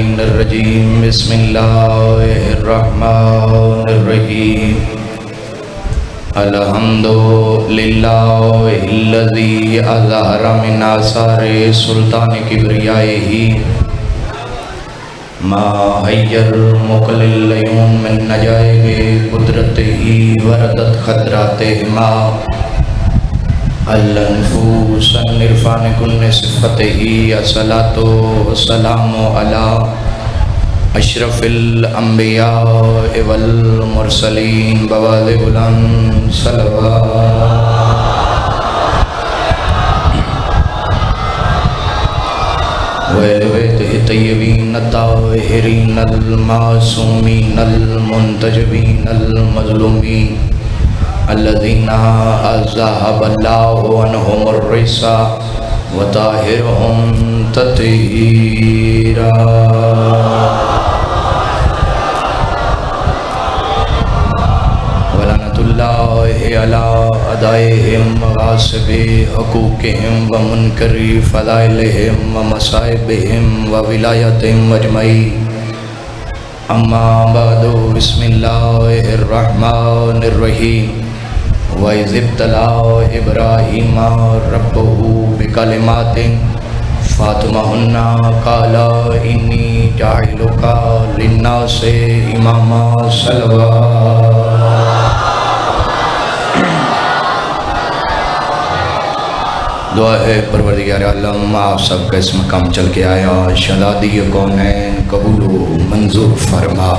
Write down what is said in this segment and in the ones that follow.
اللعین الرجیم بسم اللہ الرحمن الرحیم الحمدللہ الذی اظہر من آثار سلطان کبریائہ ما حیر مقلل العیون من نجائب قدرتہ وردت خطراتہما الانفوس النرفان کن صفتہ الصلاۃ والسلام علی اشرف الانبیاء والمرسلین بوادب صلوات وَإِلْوَيْتِهِ طَيِّبِينَ الطَّاهِرِينَ الْمَعْصُومِينَ الْمُنْتَجِبِينَ الْمَظْلُومِينَ الَّذِينَ أَذْهَبَ اللَّهُ عَنْهُمُ الرِّجْسَ وَطَهِّرْهُمْ تَطْهِيرًا وَلَعْنَةُ اللَّهِ عَلَىٰ أَعْدَائِهِمْ وَغَاصِبِ حُقُوقِهِمْ وَمُنكِرِ فَضَائِلِهِمْ وَمَصَائِبِهِمْ وَوِلَایَتِهِمْ أَجْمَعِينَ أَمَّا بَعْدُ بِسْمِ اللَّهِ الرَّحْمَٰنِ الرَّحِيمِ وَإِذِ ابْتَلَىٰ إِبْرَاهِيمَ رَبُّهُ بِكَلِمَاتٍ فَأَتَمَّهُنَّ قَالَ إِنِّي جَاعِلُكَ لِلنَّاسِ إِمَامًا صلوات دعا ہے پروردگار عالم آپ سب کا اس مقام چل کے آیا شہزادی کونین قبول و منظور فرما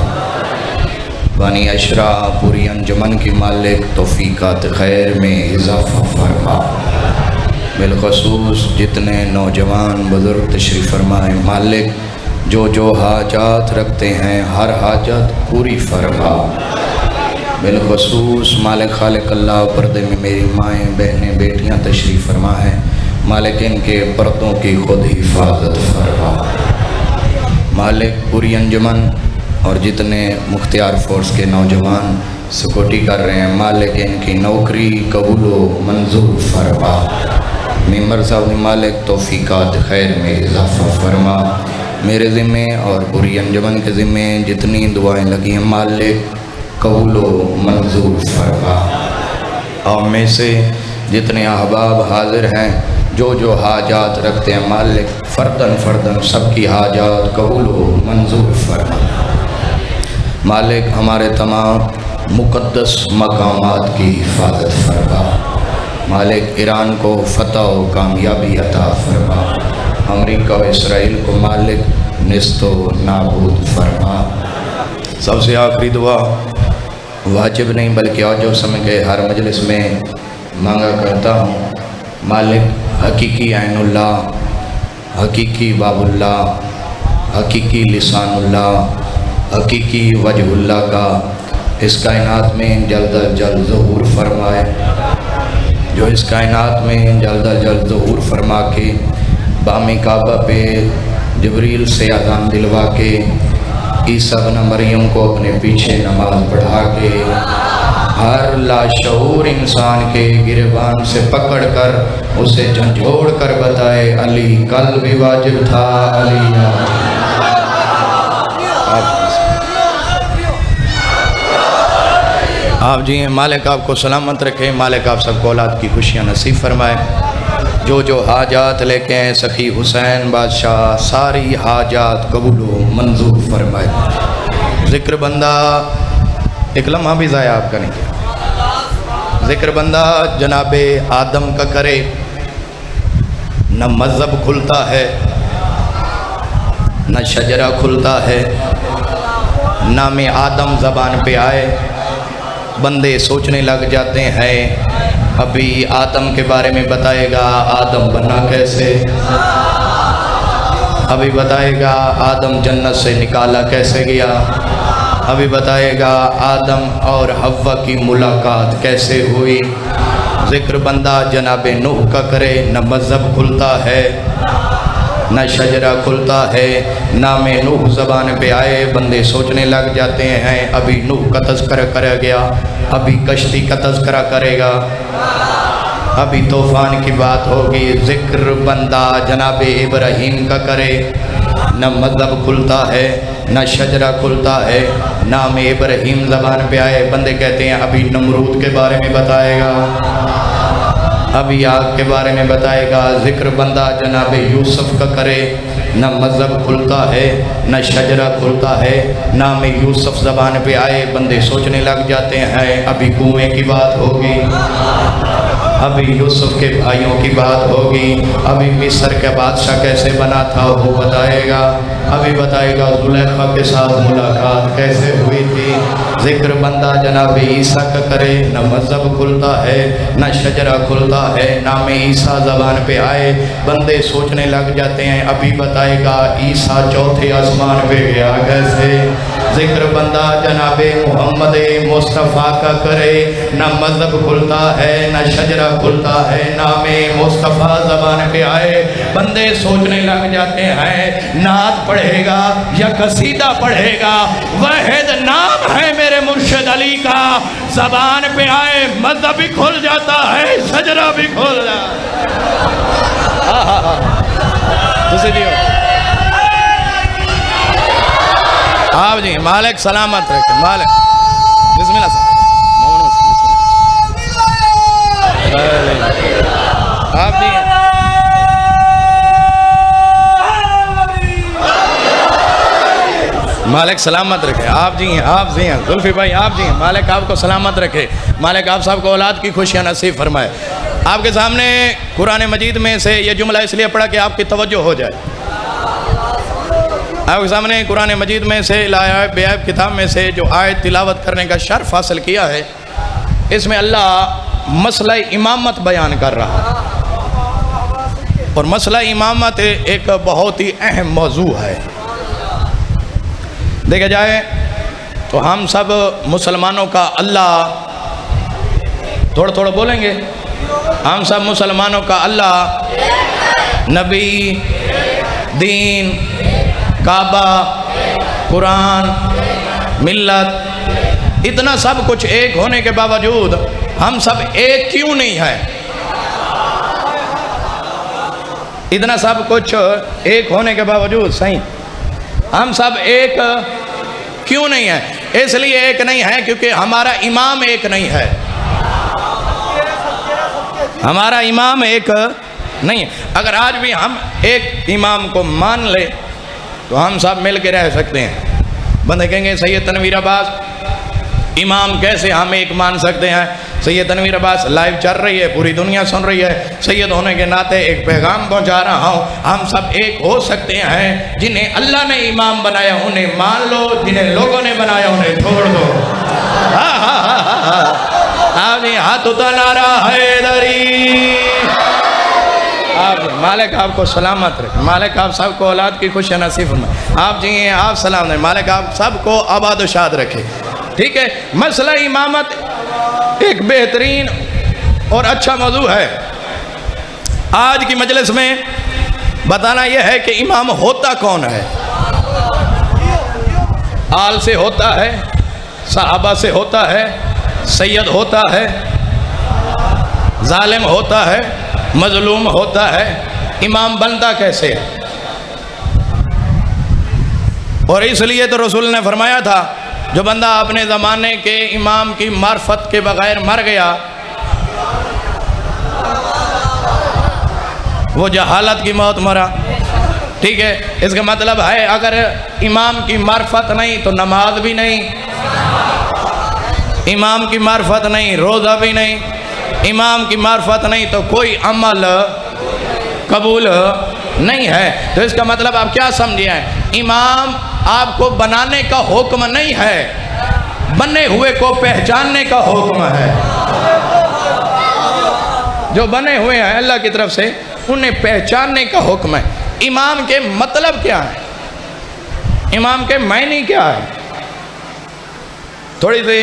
بانی اشرا پوری انجمن کی مالک توفیقات خیر میں اضافہ فرما بالخصوص جتنے نوجوان بزرگ تشریف فرمائے مالک جو حاجات رکھتے ہیں ہر حاجت پوری فرما بالخصوص مالک خالق اللہ پردے میں میری مائیں بہنیں بیٹیاں تشریف فرما ہے مالک ان کے پردوں کی خود حفاظت فرما مالک پوری انجمن اور جتنے مختار فورس کے نوجوان سکوٹی کر رہے ہیں مالک ان کی نوکری قبول و منظور فرما ممبر صاحب نے مالک توفیقات خیر میں اضافہ فرما میرے ذمے اور پوری انجمن کے ذمے جتنی دعائیں لگی ہیں مالک قبول و منظور فرما اور میں سے جتنے احباب حاضر ہیں جو حاجات رکھتے ہیں مالک فردن سب کی حاجات قبول و منظور فرما مالک ہمارے تمام مقدس مقامات کی حفاظت فرما مالک ایران کو فتح و کامیابی عطا فرما امریکہ و اسرائیل کو مالک نست و نابود فرما سب سے آخری دعا واجب نہیں بلکہ اوجب سمجھ کے ہر مجلس میں مانگا کرتا ہوں مالک حقیقی عین اللہ حقیقی باب اللہ حقیقی لسان اللہ حقیقی وجہ اللہ کا اس کائنات میں جلد از جلد ظہور فرمائے جو اس کائنات میں جلد از جلد ظہور فرما کے بامی کعبہ پہ جبریل سے اذان دلوا کے عیسیٰ بن مریم کو اپنے پیچھے نماز پڑھا کے ہر لاشعور انسان کے گریبان سے پکڑ کر اسے جھنجھوڑ کر بتائے علی کل بھی واجب تھا علی آپ جی ہیں مالک آپ کو سلامت رکھے مالک آپ سب کو اولاد کی خوشیاں نصیب فرمائے جو حاجات لے کے ہیں سخی حسین بادشاہ ساری حاجات قبول و منظور فرمائے ذکر بندہ ایک لمحہ بھی ضائع آپ کا نہیں کیا ذکر بندہ جناب آدم کا کرے نہ مذہب کھلتا ہے نہ شجرہ کھلتا ہے نام آدم زبان پہ آئے بندے سوچنے لگ جاتے ہیں ابھی آدم کے بارے میں بتائے گا آدم بنا کیسے ابھی بتائے گا آدم جنت سے نکالا کیسے گیا ابھی بتائے گا آدم اور حوا کی ملاقات کیسے ہوئی ذکر بندہ جناب نوح کا کرے نہ مذہب کھلتا ہے نہ شجرہ کھلتا ہے نام نوح زبان پہ آئے بندے سوچنے لگ جاتے ہیں ابھی نوح کا تذکرہ کرا گیا ابھی کشتی کا تذکرہ کرے گا ابھی طوفان کی بات ہوگی ذکر بندہ جناب ابراہیم کا کرے نہ مذہب کھلتا ہے نہ شجرہ کھلتا ہے، نام ابراہیم زبان پہ آئے، بندے کہتے ہیں ابھی نمرود کے بارے میں بتائے گا، ابھی آگ کے بارے میں بتائے گا، ذکر بندہ جناب یوسف کا کرے، نہ مذہب کھلتا ہے نہ شجرہ کھلتا ہے، نام یوسف زبان پہ آئے، بندے سوچنے لگ جاتے ہیں ابھی کنویں کی بات ہوگی، ابھی یوسف کے بھائیوں کی بات ہوگی، ابھی مصر کے بادشاہ کیسے بنا تھا وہ بتائے گا، ابھی بتائے گا زلیخا کے ساتھ ملاقات کیسے ہوئی تھی، ذکر بندہ جناب عیسیٰ کا کرے، نہ مذہب کھلتا ہے نہ شجرہ کھلتا ہے، نام عیسیٰ زبان پہ آئے، بندے سوچنے لگ جاتے ہیں ابھی بتائے گا عیسیٰ چوتھے آسمان پہ گیا کیسے، ذکر بندہ جناب محمد مصطفیٰ کا کرے، نہ مذہب کھلتا ہے نہ شجرہ کھلتا ہے، نام مصطفیٰ زبان پہ آئے، بندے سوچنے لگ جاتے ہیں نعت پڑھے گا یا قصیدہ پڑھے گا، واحد نام ہے میرے مرشد علی کا، زبان پہ آئے مذہب بھی کھل جاتا ہے شجرہ بھی کھل جاتا ہے۔ تسی دیو آپ جی مالک سلامت رکھے، مالک بسم اللہ آپ جی مالک سلامت رکھے، آپ جی ہیں، آپ جی ہیں زلفی بھائی، آپ جی ہیں، مالک آپ کو سلامت رکھے، مالک آپ صاحب کو اولاد کی خوشیاں نصیب فرمائے۔ آپ کے سامنے قرآن مجید میں سے یہ جملہ اس لیے پڑھا کہ آپ کی توجہ ہو جائے، آپ کے سامنے قرآن مجید میں سے لایا بے عیب کتاب میں سے جو آیت تلاوت کرنے کا شرف حاصل کیا ہے، اس میں اللہ مسئلہ امامت بیان کر رہا ہے، اور مسئلہ امامت ایک بہت ہی اہم موضوع ہے۔ دیکھا جائے تو ہم سب مسلمانوں کا اللہ، تھوڑا تھوڑا بولیں گے، ہم سب مسلمانوں کا اللہ، نبی، دین، کعبہ، قرآن، ملت، اتنا سب کچھ ایک ہونے کے باوجود ہم سب ایک کیوں نہیں ہیں؟ اتنا سب کچھ ایک ہونے کے باوجود صحیح ہم سب ایک کیوں نہیں ہیں؟ اس لیے ایک نہیں ہے کیونکہ ہمارا امام ایک نہیں ہے، ہمارا امام ایک نہیں ہے۔ اگر آج بھی ہم ایک امام کو مان لیں تو ہم سب مل کے رہ سکتے ہیں۔ بندے کہیں گے سید تنویر عباس امام کیسے ہم ایک مان سکتے ہیں؟ سید تنویر عباس لائیو چل رہی ہے، پوری دنیا سن رہی ہے، سید ہونے کے ناطے ایک پیغام پہنچا رہا ہوں، ہم سب ایک ہو سکتے ہیں۔ جنہیں اللہ نے امام بنایا انہیں مان لو، جنہیں لوگوں نے بنایا انہیں چھوڑ دو۔ آمین، ہاتھ اتنا حیدری۔ مالک آپ کو سلامت رکھے، مالک آپ سب کو اولاد کی خوشی نصیب فرمائے، آپ جی ہیں، آپ سلام دیں، مالک آپ سب کو آباد و شاد رکھے۔ ٹھیک ہے، مسئلہ امامت ایک بہترین اور اچھا موضوع ہے۔ آج کی مجلس میں بتانا یہ ہے کہ امام ہوتا کون ہے؟ آل سے ہوتا ہے، صحابہ سے ہوتا ہے، سید ہوتا ہے، ظالم ہوتا ہے، مظلوم ہوتا ہے، امام بنتا کیسے ہے؟ اور اس لیے تو رسول نے فرمایا تھا جو بندہ اپنے زمانے کے امام کی معرفت کے بغیر مر گیا وہ جہالت کی موت مرا۔ ٹھیک ہے، اس کا مطلب ہے اگر امام کی معرفت نہیں تو نماز بھی نہیں، امام کی معرفت نہیں روزہ بھی نہیں، امام کی معرفت نہیں تو کوئی عمل قبول نہیں ہے۔ تو اس کا مطلب آپ کیا سمجھے ہیں؟ امام آپ کو بنانے کا حکم نہیں ہے، بنے ہوئے کو پہچاننے کا حکم ہے۔ جو بنے ہوئے ہیں اللہ کی طرف سے انہیں پہچاننے کا حکم ہے۔ امام کے مطلب کیا ہے؟ امام کے معنی کیا ہے؟ تھوڑی سی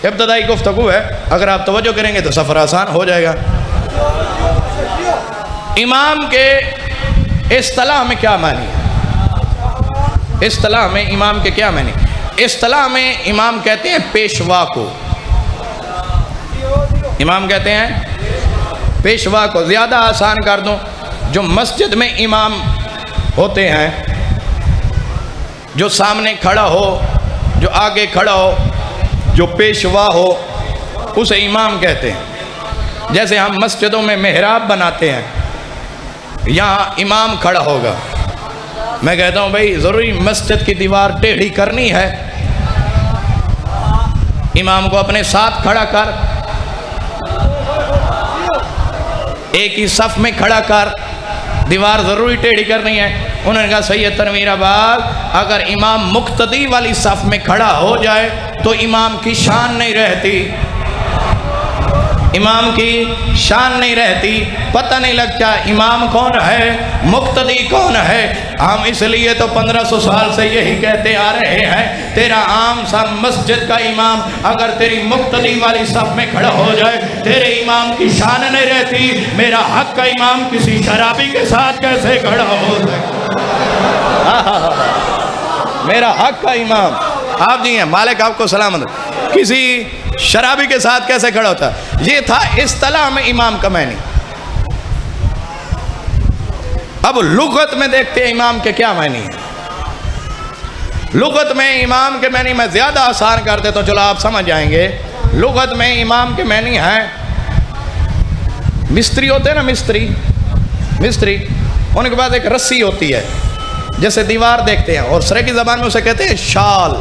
ابتدائی گفتگو ہے، اگر آپ توجہ کریں گے تو سفر آسان ہو جائے گا۔ امام کے اصطلاح میں کیا معنی ہے؟ اصطلاح میں امام کے کیا معنی؟ اصطلاح میں امام کہتے ہیں پیشوا کو، امام کہتے ہیں پیشوا کو۔ زیادہ آسان کر دوں، جو مسجد میں امام ہوتے ہیں جو سامنے کھڑا ہو، جو آگے کھڑا ہو، جو پیشوا ہو، اسے امام کہتے ہیں۔ جیسے ہم مسجدوں میں محراب بناتے ہیں، یہاں امام کھڑا ہوگا، میں کہتا ہوں بھائی ضروری مسجد کی دیوار ٹیڑھی کرنی ہے، امام کو اپنے ساتھ کھڑا کر، ایک ہی صف میں کھڑا کر، دیوار ضروری ٹیڑھی کرنی ہے۔ انہوں نے کہا سید تنویر آباد اگر امام مقتدی والی صف میں کھڑا ہو جائے تو امام کی شان نہیں رہتی، امام کی شان نہیں رہتی، پتہ نہیں لگتا امام کون ہے، مقتدی کون ہے۔ ہم اس لیے تو 1500 سال سے یہی کہتے آ رہے ہیں، تیرا عام سا مسجد کا امام اگر تیری مقتدی والی صف میں کھڑا ہو جائے تیرے امام کی شان نہیں رہتی، میرا حق کا امام کسی شرابی کے ساتھ کیسے کھڑا ہو سکتا؟ میرا حق کا امام، آپ جی ہیں مالک آپ کو سلامت، کسی شرابی کے ساتھ کیسے کھڑا ہوتا؟ یہ تھا اصطلاح میں امام کا معنی۔ اب لغت میں دیکھتے ہیں امام کے کیا معنی ہے۔ لغت میں امام کے معنی میں زیادہ آسان کر دیتا ہوں، چلو آپ سمجھ جائیں گے۔ لغت میں امام کے معنی ہے، مستری ہوتے ہیں نا، مستری ان کے پاس ایک رسی ہوتی ہے، جیسے دیوار دیکھتے ہیں، اور سرے کی زبان میں اسے کہتے ہیں شال،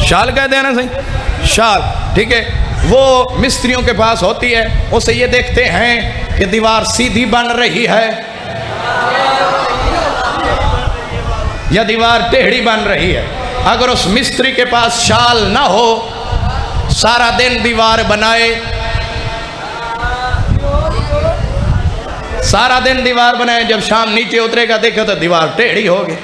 شال کہتے ہیں نا صحیح، شال، ٹھیک ہے۔ وہ مستریوں کے پاس ہوتی ہے، اسے یہ دیکھتے ہیں کہ دیوار سیدھی بن رہی ہے یا دیوار ٹیڑھی بن رہی ہے۔ اگر اس مستری کے پاس شال نہ ہو، سارا دن دیوار بنائے، سارا دن دیوار بنائے، جب شام نیچے اترے گا دیکھو تو دیوار ٹیڑھی ہوگی،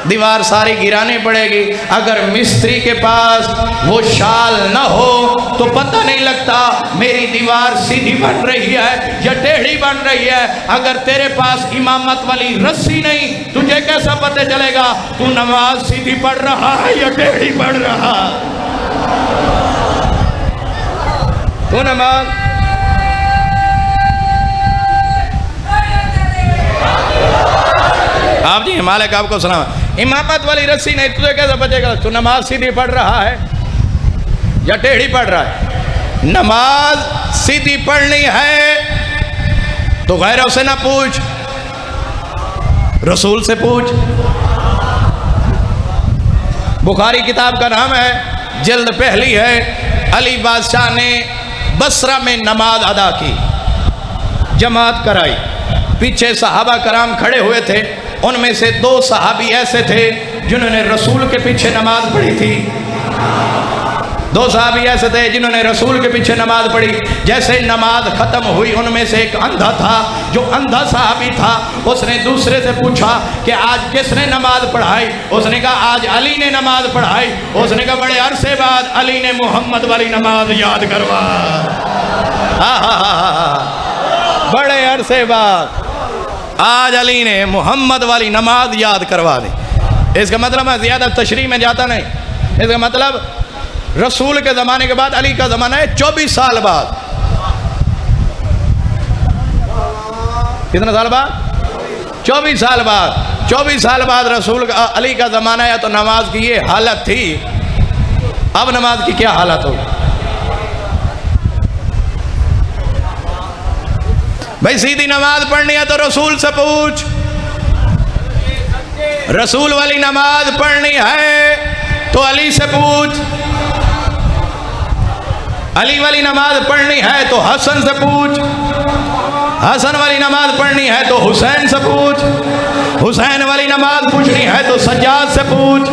دیوار ساری گرانی پڑے گی۔ اگر مستری کے پاس وہ شال نہ ہو تو پتہ نہیں لگتا میری دیوار سیدھی بن رہی ہے یا ٹیڑھی بن رہی ہے۔ اگر تیرے پاس امامت والی رسی نہیں، تجھے کیسا پتہ چلے گا تو نماز سیدھی پڑھ رہا ہے یا ٹیڑھی پڑھ رہا؟ تو نماز آپ جی مالک آپ کو سلام، امامت والی رسی نہیں، تجھے کیسے بچے گا تو نماز سیدھی پڑھ رہا ہے یا ٹیڑھی پڑھ رہا ہے؟ نماز سیدھی پڑھنی ہے تو غیروں سے نہ پوچھ، رسول سے پوچھ۔ بخاری کتاب کا نام ہے، جلد پہلی ہے، علی بادشاہ نے بصرہ میں نماز ادا کی، جماعت کرائی، پیچھے صحابہ کرام کھڑے ہوئے تھے، ان میں سے 2 صحابی ایسے تھے جنہوں نے رسول کے پیچھے نماز پڑھی تھی، 2 صحابی ایسے تھے جنہوں نے رسول کے پیچھے نماز پڑھی۔ جیسے نماز ختم ہوئی ان میں سے ایک اندھا تھا، جو اندھا صحابی تھا، اس نے دوسرے سے پوچھا کہ آج کس نے نماز پڑھائی؟ اس نے کہا آج علی نے نماز پڑھائی۔ اس نے کہا بڑے عرصے بعد علی نے محمد والی نماز یاد کروا، بڑے عرصے بعد آج علی نے محمد والی نماز یاد کروا دی۔ اس کا مطلب میں زیادہ تشریح میں جاتا نہیں، اس کا مطلب رسول کے زمانے کے بعد علی کا زمانہ ہے 24 سال بعد۔ کتنے سال بعد؟ 24 سال بعد۔ 24 سال بعد رسول کا علی کا زمانہ ہے، تو نماز کی یہ حالت تھی، اب نماز کی کیا حالت ہوگی؟ بھائی سیدھی نماز پڑھنی ہے تو رسول سے پوچھ، رسول والی نماز پڑھنی ہے تو علی سے پوچھ، علی والی نماز پڑھنی ہے تو حسن سے پوچھ، حسن والی نماز پڑھنی ہے تو حسین سے پوچھ، حسین والی نماز پوچھنی ہے تو سجاد سے پوچھ،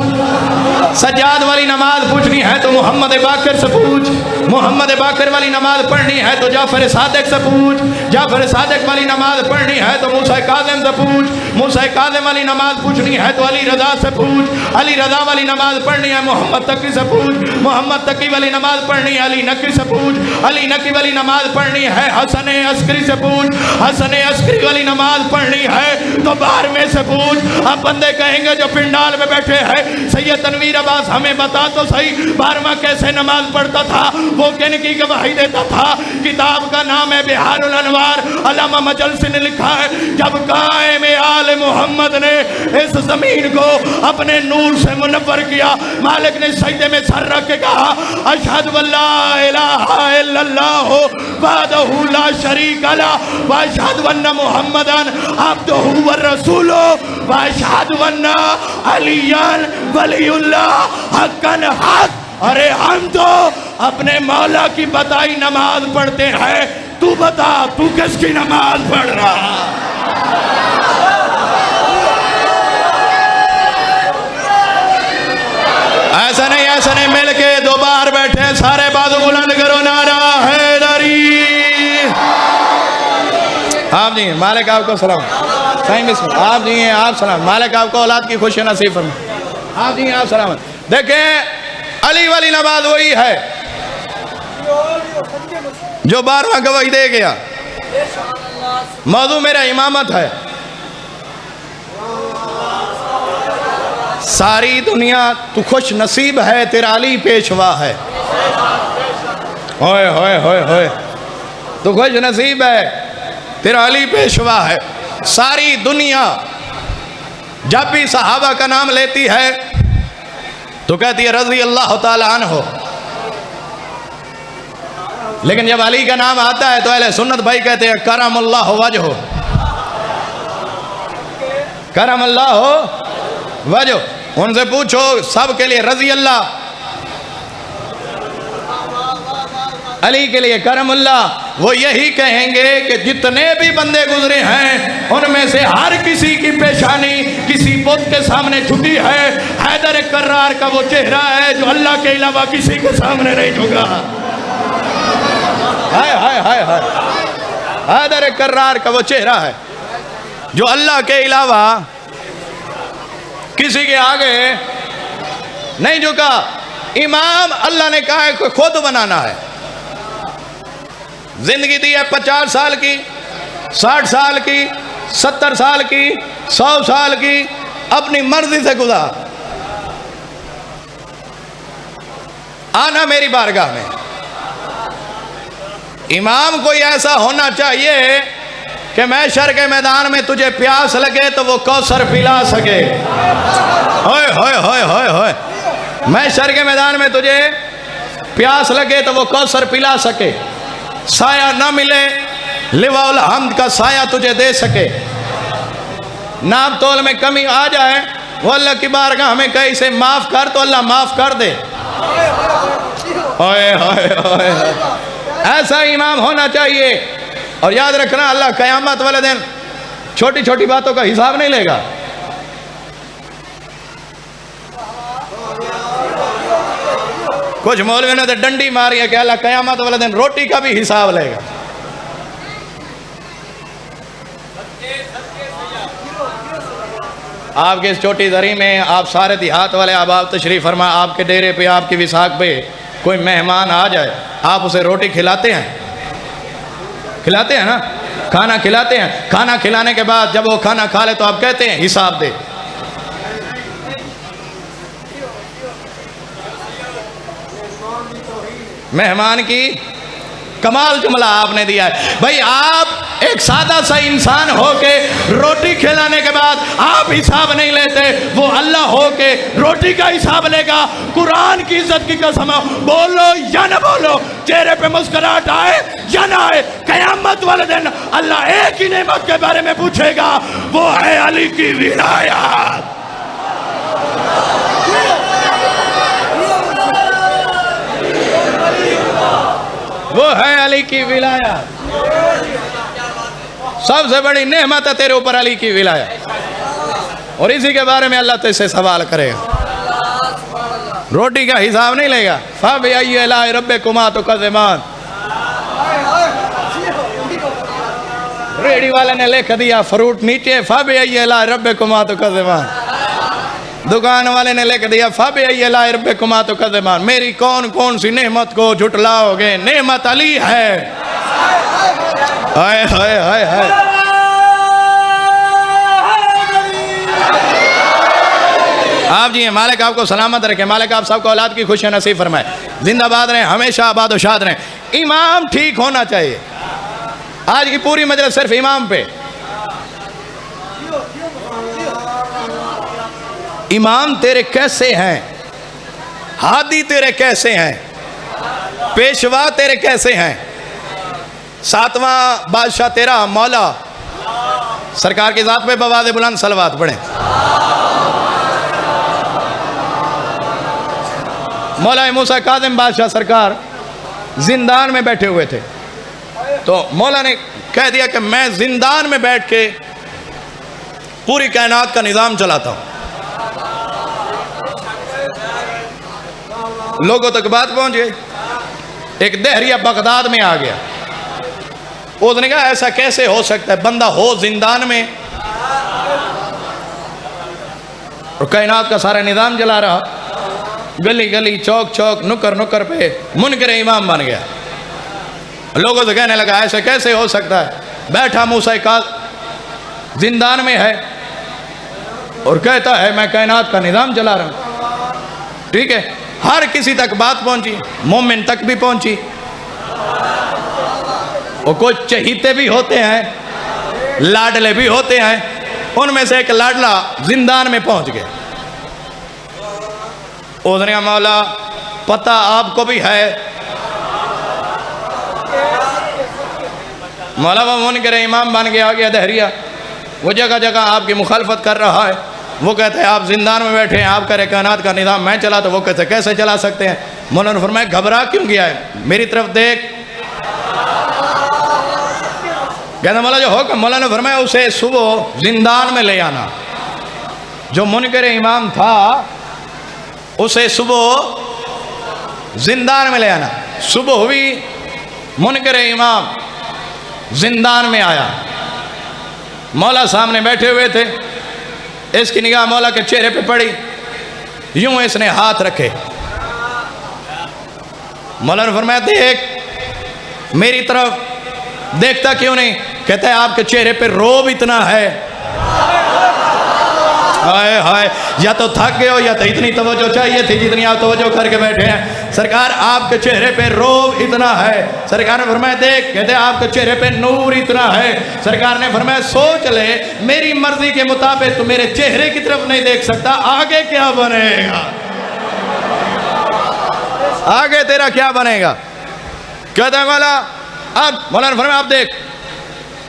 سجاد والی نماز پوچھنی ہے تو محمد باقر سے پوچھ، محمد باقر والی نماز پڑھنی ہے تو جعفر صادق سے پوچھ، جعفر صادق والی نماز پڑھنی ہے تو موسیٰ کاظم سے پوچھ، موسیٰ کاظم والی نماز پوچھنی ہے تو علی رضا سے پوچھ، علی رضا والی نماز پڑھنی ہے محمد تقی سے پوچھ، محمد تقی والی نماز پڑھنی ہے علی نقی سے پوچھ، علی نقی والی نماز پڑھنی ہے حسن عسکری سے پوچھ، حسن عسکری والی نماز پڑھنی ہے تو 12ویں سے پوچھ۔ اب بندے کہیں گے جو پنڈال میں بیٹھے ہیں سید تنویر امیر عباس ہمیں بتا تو صحیح 12واں کیسے نماز پڑھتا تھا، وہ کن کی گواہی دیتا تھا؟ کتاب کا نام ہے بحار الانوار، علامہ مجلسی نے لکھا ہے جب قائم آل محمد نے اس زمین کو اپنے نور سے منور کیا، مالک نے سجدے میں سر رکھ کے کہا اشہد واللہ الہ الا اللہ وحدہ لا شریک لہ واشہد ان محمدًا عبدہ والرسولہ واشہد ان علیٰ ولی اللہ حقاً حق۔ ارے ہم تو اپنے مولا کی بتائی نماز پڑھتے ہیں، تو بتا تو کس کی نماز پڑھ رہا؟ ایسا نہیں مل کے دو بار بیٹھے سارے بازو بلند کرو نعرہ حیدری۔ آپ جی مالک آپ کو سلام، صحیح بسم اللہ، آپ جی ہیں آپ سلام، مالک آپ کو اولاد کی خوشی نصیب فرمائے، آپ جی ہیں آپ سلامت۔ دیکھیں علی والی نماز وہی ہے جو 12واں گواہی دے گیا۔ موضوع میرا امامت ہے۔ ساری دنیا تو خوش نصیب ہے، تیرا علی پیشوا ہے۔ ہوئے ہوئے ہوئے ہوئے، تو خوش نصیب ہے، تیرا علی پیشوا ہے۔ ساری دنیا جب بھی صحابہ کا نام لیتی ہے تو کہتی ہے رضی اللہ تعالیٰ عنہ، لیکن جب علی کا نام آتا ہے تو اہل سنت بھائی کہتے ہیں کرم اللہ وجہہ، کرم اللہ وجہہ۔ ان سے پوچھو سب کے لیے رضی اللہ، علی کے لیے کرم اللہ، وہ یہی کہیں گے کہ جتنے بھی بندے گزرے ہیں ان میں سے ہر کسی کی پیشانی کسی بت کے سامنے جھکی ہے، حیدر کرار کا وہ چہرہ ہے جو اللہ کے علاوہ کسی کے سامنے نہیں جھکا۔ ہائے ہائے ہائے ہائے، حیدر کرار کا وہ چہرہ ہے جو اللہ کے علاوہ کسی کے آگے نہیں جھکا۔ امام اللہ نے کہا ہے کہ خود بنانا ہے۔ زندگی دی ہے 50 سال کی، 60 سال کی، 70 سال کی، 100 سال کی، اپنی مرضی سے گزار۔ آنا میری بارگاہ میں۔ امام کوئی ایسا ہونا چاہیے کہ محشر کے میدان میں تجھے پیاس لگے تو وہ کوثر پلا سکے۔ ہوئے ہوئے ہوئے ہوئے ہوئے، محشر کے میدان میں تجھے پیاس لگے تو وہ کوثر پلا سکے، سایہ نہ ملے لواء الحمد کا سایہ تجھے دے سکے، ناپ تول میں کمی آ جائے وہ اللہ کی بارگاہ ہمیں کہیں اسے معاف کر تو اللہ معاف کر دے۔ ہوئے ہوئے ہوئے، ایسا امام ہونا چاہیے۔ اور یاد رکھنا اللہ قیامت والے دن چھوٹی چھوٹی باتوں کا حساب نہیں لے گا۔ کچھ مولویوں نے تو ڈنڈی ماری ہے کہ اللہ قیامت والے دن روٹی کا بھی حساب لے گا۔ آپ کے اس چھوٹی زری میں آپ سارے دیہات والے احباب تشریف فرما، آپ کے ڈیرے پہ آپ کی وساخ پہ کوئی مہمان آ جائے آپ اسے روٹی کھلاتے ہیں؟ کھلاتے ہیں نا، کھانا کھلاتے ہیں۔ کھانا کھلانے کے بعد جب وہ کھانا کھا لے تو آپ کہتے ہیں حساب دے۔ مہمان کی کمال جملہ آپ نے دیا ہے بھائی۔ آپ ایک سادہ سا انسان ہو کے روٹی کھلانے کے بعد آپ حساب نہیں لیتے، وہ اللہ ہو کے روٹی کا حساب لے گا۔ قرآن کی عزت کی قسم، بولو یا نہ بولو، چہرے پہ مسکراہٹ آئے یا نہ آئے، قیامت والے دن اللہ ایک ہی نعمت کے بارے میں پوچھے گا، وہ ہے علی کی ولایت۔ وہ ہے علی کی ولایت۔ سب سے بڑی نعمت ہے تیرے اوپر علی کی ولایت، اور اسی کے بارے میں اللہ تجھ سے سوال کرے گا، روٹی کا حساب نہیں لے گا۔ فَبِأَيِّ آلَاءِ رَبِّكُمَا تُكَذِّبَانِ، ریڑھی والے نے لکھ دیا فروٹ نیچے فَبِأَيِّ آلَاءِ رَبِّكُمَا تُكَذِّبَانِ، دکان والے نے لکھ دیا فَبِأَيِّ آلَاءِ رَبِّكُمَا تُكَذِّبَانِ، میری کون کون سی نعمت کو جھٹلاؤ گے؟ نعمت علی ہے۔ ہائے ہائے ہائے ہائے، آپ جی ہیں، مالک آپ کو سلامت رکھے، مالک آپ سب کو اولاد کی خوشیاں نصیب فرمائے، زندہ باد رہیں، ہمیشہ آباد و شاد رہیں۔ امام ٹھیک ہونا چاہیے۔ آج کی پوری مجلس صرف امام پہ۔ امام تیرے کیسے ہیں، ہادی تیرے کیسے ہیں، پیشوا تیرے کیسے ہیں، ساتواں بادشاہ تیرا مولا سرکار کی ذات پہ بآواز بلند صلوات پڑھیں۔ مولا موسیٰ کاظم بادشاہ سرکار زندان میں بیٹھے ہوئے تھے، تو مولا نے کہہ دیا کہ میں زندان میں بیٹھ کے پوری کائنات کا نظام چلاتا ہوں۔ لوگوں تک بات پہنچ گئی۔ ایک دہریہ بغداد میں آ گیا، اس نے کہا ایسا کیسے ہو سکتا ہے، بندہ ہو زندان میں اور کائنات کا سارا نظام چلا رہا، گلی گلی چوک چوک نکر نکر پہ منکر امام بن گیا۔ لوگوں سے کہنے لگا ایسا کیسے ہو سکتا ہے، بیٹھا موسیٰ کاظم زندان میں ہے اور کہتا ہے میں کائنات کا نظام چلا رہا ہوں۔ ٹھیک ہے، ہر کسی تک بات پہنچی، مومن تک بھی پہنچی، اور کچھ چہیتے بھی ہوتے ہیں، لاڈلے بھی ہوتے ہیں، ان میں سے ایک لاڈلا زندان میں پہنچ گیا۔ اس نے کہا مولا پتہ آپ کو بھی ہے، مولا وہ منکر امام بن گیا، آ گیا دہریہ، وہ جگہ جگہ آپ کی مخالفت کر رہا ہے، وہ کہتے ہیں آپ زندان میں بیٹھے ہیں، آپ کا کائنات کا نظام میں چلا، تو وہ کہتے کیسے چلا سکتے ہیں؟ مولا نے فرمایا گھبرا کیوں گیا ہے، میری طرف دیکھ۔ کہتا مولا جو حکم، مولا نے فرمایا اسے صبح زندان میں لے آنا، جو منکر امام تھا اسے صبح زندان میں لے آنا۔ صبح ہوئی، منکر امام زندان میں آیا، مولا سامنے بیٹھے ہوئے تھے، اس کی نگاہ مولا کے چہرے پہ پڑی، یوں اس نے ہاتھ رکھے، مولا نے فرمایا دیکھ میری طرف، دیکھتا کیوں نہیں؟ کہتا ہے آپ کے چہرے پہ روب اتنا ہے، ہائے ہائے، یا تو تھک گئے ہو یا تو اتنی توجہ چاہیے تھی جتنی آپ توجہ کر کے بیٹھے ہیں۔ سرکار آپ کے چہرے پہ روب اتنا ہے، سرکار نے فرمایا دیکھ، کہتے ہیں آپ کے چہرے پہ نور اتنا ہے، سرکار نے فرمایا سوچ لے میری مرضی کے مطابق تو میرے چہرے کی طرف نہیں دیکھ سکتا، آگے کیا بنے گا، آگے تیرا کیا بنے گا؟ کہتا ہے مولا اب، مولا نے فرمایا اب دیکھ،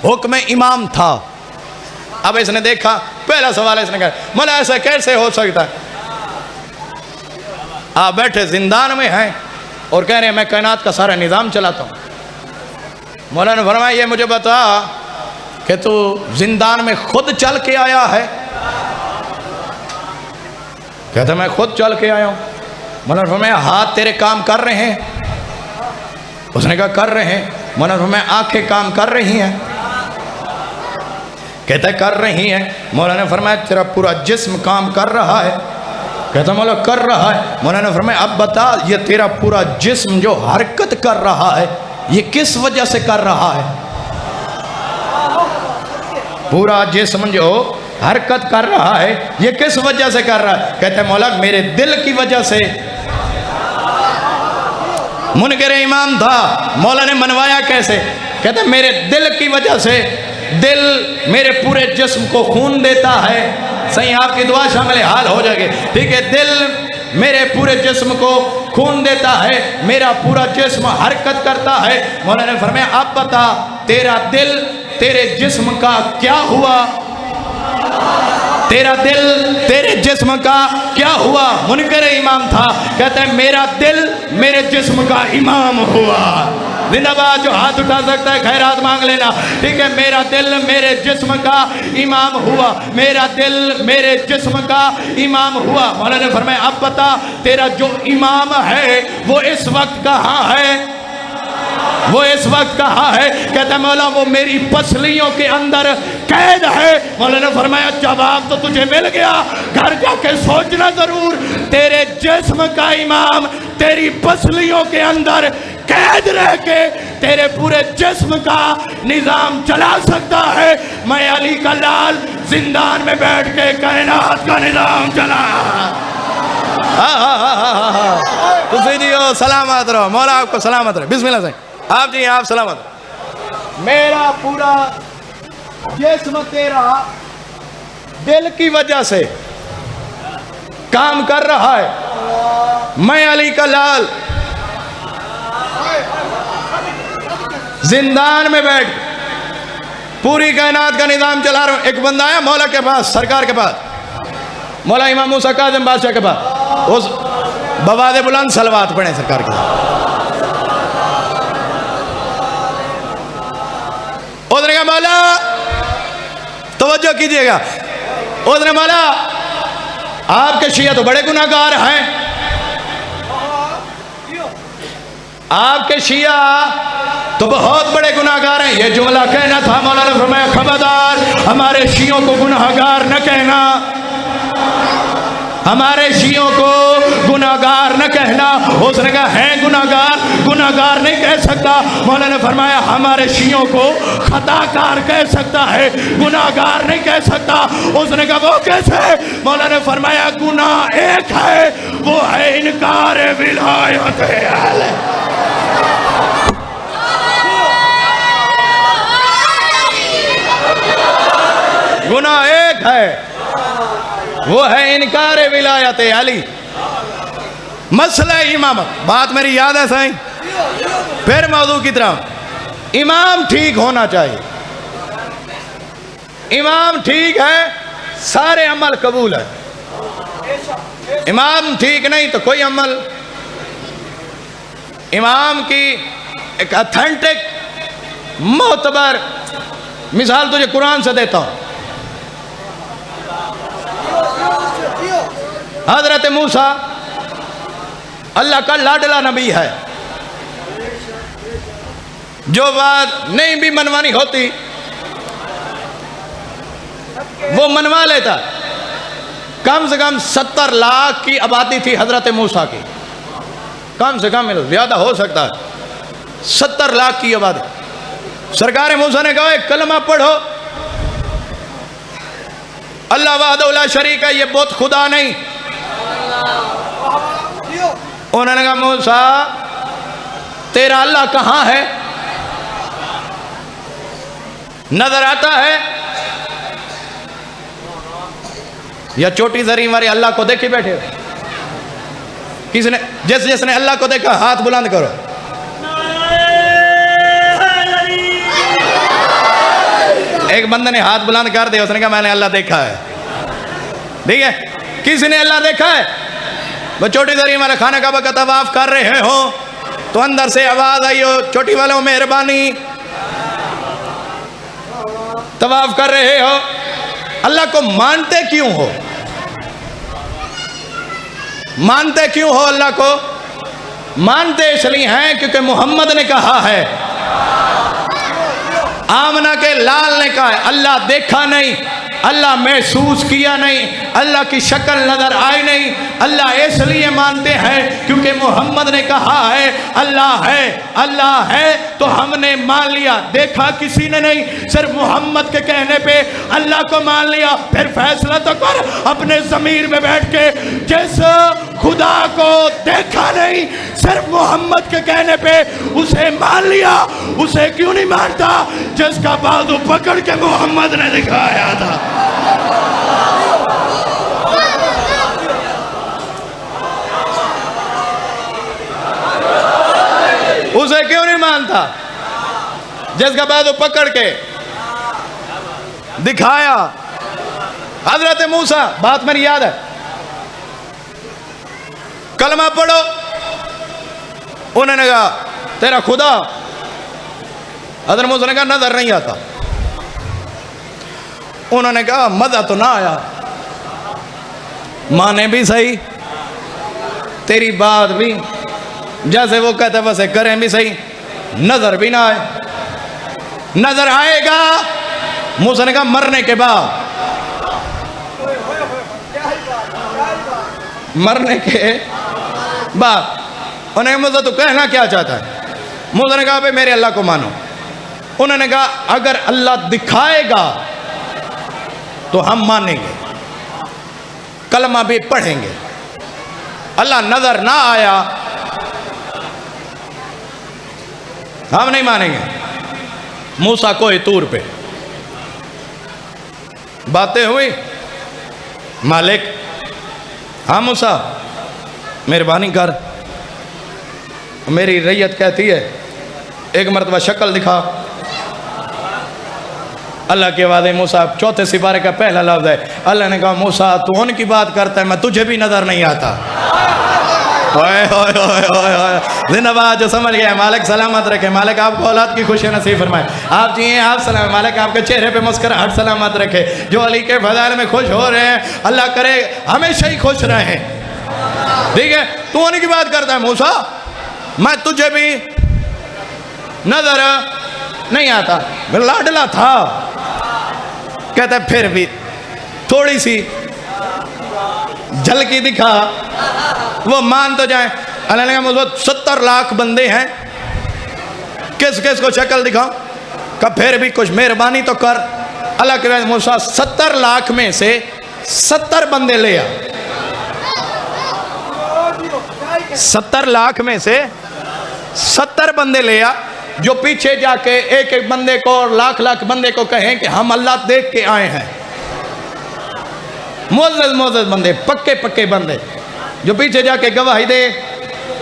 حکم امام تھا، اب اس نے دیکھا، پہلا سوال اس نے کہا مولا ایسا کیسے ہو سکتا ہے؟ آپ بیٹھے زندان میں ہیں اور کہہ رہے ہیں میں کائنات کا سارا نظام چلاتا ہوں۔ مولا نے فرمایا یہ مجھے بتا کہ تو زندان میں خود چل کے آیا ہے؟ کہتا میں خود چل کے آیا ہوں۔ مولا نے فرمایا ہاتھ تیرے کام کر رہے ہیں؟ اس نے کہا کر رہے ہیں۔ مولا نے فرمایا آنکھیں کام کر رہی ہیں؟ کہتا ہے کر رہی ہیں۔ مولا نے فرمایا تیرا پورا جسم کام کر رہا ہے؟ کہتا مولا کر رہا ہے۔ مولا نے فرمایا اب بتا یہ تیرا پورا جسم جو حرکت کر رہا ہے یہ کس وجہ سے کر رہا ہے؟ پورا جسم جو حرکت کر رہا ہے یہ کس وجہ سے کر رہا ہے؟ کہتا ہے مولا میرے دل کی وجہ سے۔ منکر امام تھا، مولا نے منوایا کیسے؟ کہتا ہے میرے دل کی وجہ سے، دل میرے پورے جسم کو خون دیتا ہے۔ صحیح آپ کی دعا شامل حال ہو جائے گی، ٹھیک ہے؟ دل میرے پورے جسم کو خون دیتا ہے، میرا پورا جسم حرکت کرتا ہے۔ مولا نے فرمایا اب بتا تیرا دل تیرے جسم کا کیا ہوا؟ تیرا دل تیرے جسم کا کیا ہوا؟ منکر امام تھا، کہتا ہے میرا دل میرے جسم کا امام ہوا۔ زندہ باد جو ہاتھ اٹھا سکتا ہے خیرات مانگ لینا، ٹھیک ہے؟ میرا دل میرے جسم کا امام ہوا، میرا دل میرے جسم کا امام ہوا۔ مولا نے فرمایا اب بتا تیرا جو امام ہے وہ اس وقت کہاں ہے؟ وہ اس وقت کہاں ہے؟ کہتا ہے مولا وہ میری پسلیوں کے اندر قید ہے۔ مولا نے فرمایا جواب تو تجھے مل گیا، گھر جا کے سوچنا ضرور، تیرے جسم کا امام تیری پسلیوں کے اندر قید رہ کے تیرے پورے جسم کا نظام چلا سکتا ہے۔ میں علی کا لال زندان میں بیٹھ کے کائنات کا نظام چلا تسی جی ہو سلامت رہو، مولا آپ کو سلامت رہے. بسم اللہ سے آپ جی آپ سلامت رہو. میرا پورا جسم تیرا دل کی وجہ سے کام کر رہا ہے. میں علی کا لال زندان میں بیٹھ پوری کائنات کا نظام چلا رہا ہوں. ایک بندہ آیا مولا کے پاس، سرکار کے پاس، مولا امام موسیٰ کاظم بادشاہ کے پاس. اس بواد بلند صلوات پڑھیں سرکار کے پاس. اس نے کہا مولا توجہ کیجئے گا. اس نے مولا آپ کے شیعہ تو بڑے گناہگار ہیں، آپ کے شیعہ تو بہت بڑے گناہگار ہیں. یہ جملہ کہنا تھا. مولا نے فرمایا خبردار ہمارے شیعوں کو گناہگار نہ کہنا، ہمارے شیعوں کو گناہگار نہ کہنا. اس نے کہا ہیں گناہگار نہیں کہہ سکتا. مولا نے فرمایا ہمارے شیعوں کو خطا کار کہہ سکتا ہے، گناہگار نہیں کہہ سکتا. اس نے کہا وہ کیسے؟ مولا نے فرمایا گناہ ایک ہے، وہ ہے انکار ولایت اہل. گناہ ایک ہے، وہ ہے انکار ولایت علی. مسئلہ امامت، بات میری یاد ہے سائیں؟ پھر موضوع کی طرف. امام ٹھیک ہونا چاہیے. امام ٹھیک ہے سارے عمل قبول ہے. امام ٹھیک نہیں تو کوئی عمل. امام کی ایک اتھینٹک معتبر مثال تجھے قرآن سے دیتا ہوں. حضرت موسیٰ اللہ کا لاڈلا نبی ہے. جو بات نہیں بھی منوانی ہوتی وہ منوا لیتا. کم سے کم 70 لاکھ کی آبادی تھی حضرت موسیٰ کی، کم سے کم زیادہ ہو سکتا ہے. 70 لاکھ کی آبادی. سرکار موسیٰ نے کہا ایک کلمہ پڑھو، اللہ وحدہ لا شریک ہے، یہ بت خدا نہیں. انہوں نے کہا موسیٰ تیرا اللہ کہاں ہے؟ نظر آتا ہے یا چوٹی زرین والے اللہ کو دیکھ کے بیٹھے ہو؟ کسی نے جس نے اللہ کو دیکھا ہاتھ بلند کرو. ایک بندے نے ہاتھ بلند کر دیا، اس نے کہا میں نے اللہ دیکھا ہے. ٹھیک ہے، کسی نے اللہ دیکھا ہے؟ وہ چوٹی زرین والے خانہ کعبہ کا طواف کر رہے ہو تو اندر سے آواز آئی ہو چوٹی والوں مہربانی. طواف کر رہے ہو، اللہ کو مانتے کیوں ہو؟ مانتے کیوں ہو اللہ کو؟ مانتے اس لیے ہیں کیونکہ محمد نے کہا ہے، آمنہ کے لال نے کہا ہے اللہ دیکھا نہیں، اللہ محسوس کیا نہیں، اللہ کی شکل نظر آئی نہیں. اللہ اس لیے مانتے ہیں کیونکہ محمد نے کہا ہے اللہ ہے تو ہم نے مان لیا. دیکھا کسی نے نہیں، صرف محمد کے کہنے پہ اللہ کو مان لیا. پھر فیصلہ تو کر اپنے ضمیر میں بیٹھ کے، جس خدا کو دیکھا نہیں صرف محمد کے کہنے پہ اسے مان لیا، اسے کیوں نہیں مانتا جس کا بازو پکڑ کے محمد نے دکھایا تھا؟ اسے کیوں نہیں مانتا جس کا بازو پکڑ کے دکھایا؟ حضرت موسیٰ، بات میری یاد ہے، کلمہ پڑھو. انہوں نے کہا تیرا خدا. حضرت موسیٰ نے کہا نظر نہیں آتا. انہوں نے کہا مزہ تو نہ آیا، مانے بھی صحیح، تیری بات بھی جیسے وہ کہتے ویسے کریں بھی صحیح، نظر بھی نہ آئے. نظر آئے گا موسیٰ نے کہا مرنے کے بعد. مرنے کے بعد انہوں نے موسیٰ تو کہنا کیا چاہتا ہے؟ موسیٰ نے کہا بھئی میرے اللہ کو مانو. انہوں نے کہا اگر اللہ دکھائے گا تو ہم مانیں گے، کلمہ بھی پڑھیں گے. اللہ نظر نہ آیا ہم نہیں مانیں گے. موسیٰ کوہ طور پہ باتیں ہوئی. مالک ہاں موسیٰ مہربانی کر. میری ریت کہتی ہے ایک مرتبہ شکل دکھا. اللہ کے وعدے موسیٰ چوتھے سپارے کا پہلا لفظ ہے. اللہ نے کہا موسیٰ تو ان کی بات کرتا ہے، میں تجھے بھی نظر نہیں آتا. زندہ باد. جو سمجھ گیا مالک سلامت رکھے. مالک آپ کو اولاد کی خوشی نصیب فرمائے. آپ جئیں آپ سلام. مالک آپ کے چہرے پہ مسکراہٹ سلامت رکھے. جو علی کے فضائل میں خوش ہو رہے ہیں اللہ کرے ہمیشہ ہی خوش رہیں. ٹھیک ہے. تو ان کی بات کرتا ہے موسیٰ میں تجھے بھی نظر نہیں آتا. لاڈلا تھا. کہتا ہے پھر بھی تھوڑی سی جھلکی دکھا وہ مان تو جائیں. اللہ نے کہا موسیٰ 70 لاکھ بندے ہیں کس کس کو شکل دکھاؤں. کہ پھر بھی کچھ مہربانی تو کر. اللہ کے بعد موسیٰ 70 لاکھ میں سے 70 بندے لے آ. 70 لاکھ میں سے 70 بندے لے آ جو پیچھے جا کے ایک ایک بندے کو اور لاکھ لاکھ بندے کو کہیں کہ ہم اللہ دیکھ کے آئے ہیں. معزز بندے پکے بندے جو پیچھے جا کے گواہی دے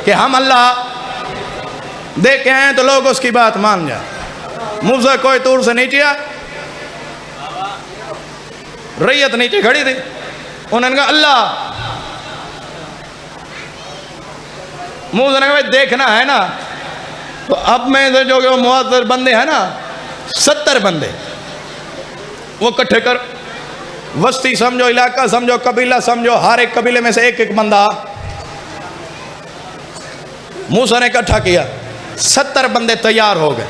کہ ہم اللہ دیکھ کے آئے ہیں تو لوگ اس کی بات مان جائیں. موسیٰ کوہ طور سے نیچے آ. ریت نیچے کھڑی تھی. انہوں نے کہا اللہ. موسیٰ نے کہا بھائی دیکھنا ہے نا تو اب میں سے جو معزز بندے ہیں نا 70 بندے وہ اکٹھے کر. وسطی سمجھو علاقہ سمجھو قبیلہ سمجھو ہر ایک قبیلے میں سے ایک ایک بندہ موسیٰ نے اکٹھا کیا. 70 بندے تیار ہو گئے.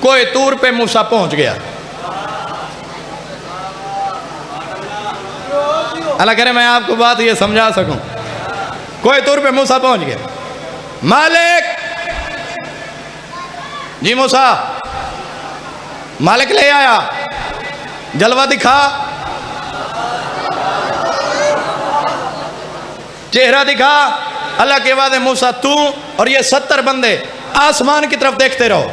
کوہ طور پہ موسیٰ پہنچ گیا. اللہ کرے میں آپ کو بات یہ سمجھا سکوں. کوہ طور پہ موسیٰ پہنچ گیا. مالک جی موسیٰ. مالک لے آیا. جلوہ دکھا. چہرہ دکھا. اللہ کے وعدے موسیٰ تو اور یہ 70 بندے آسمان کی طرف دیکھتے رہو.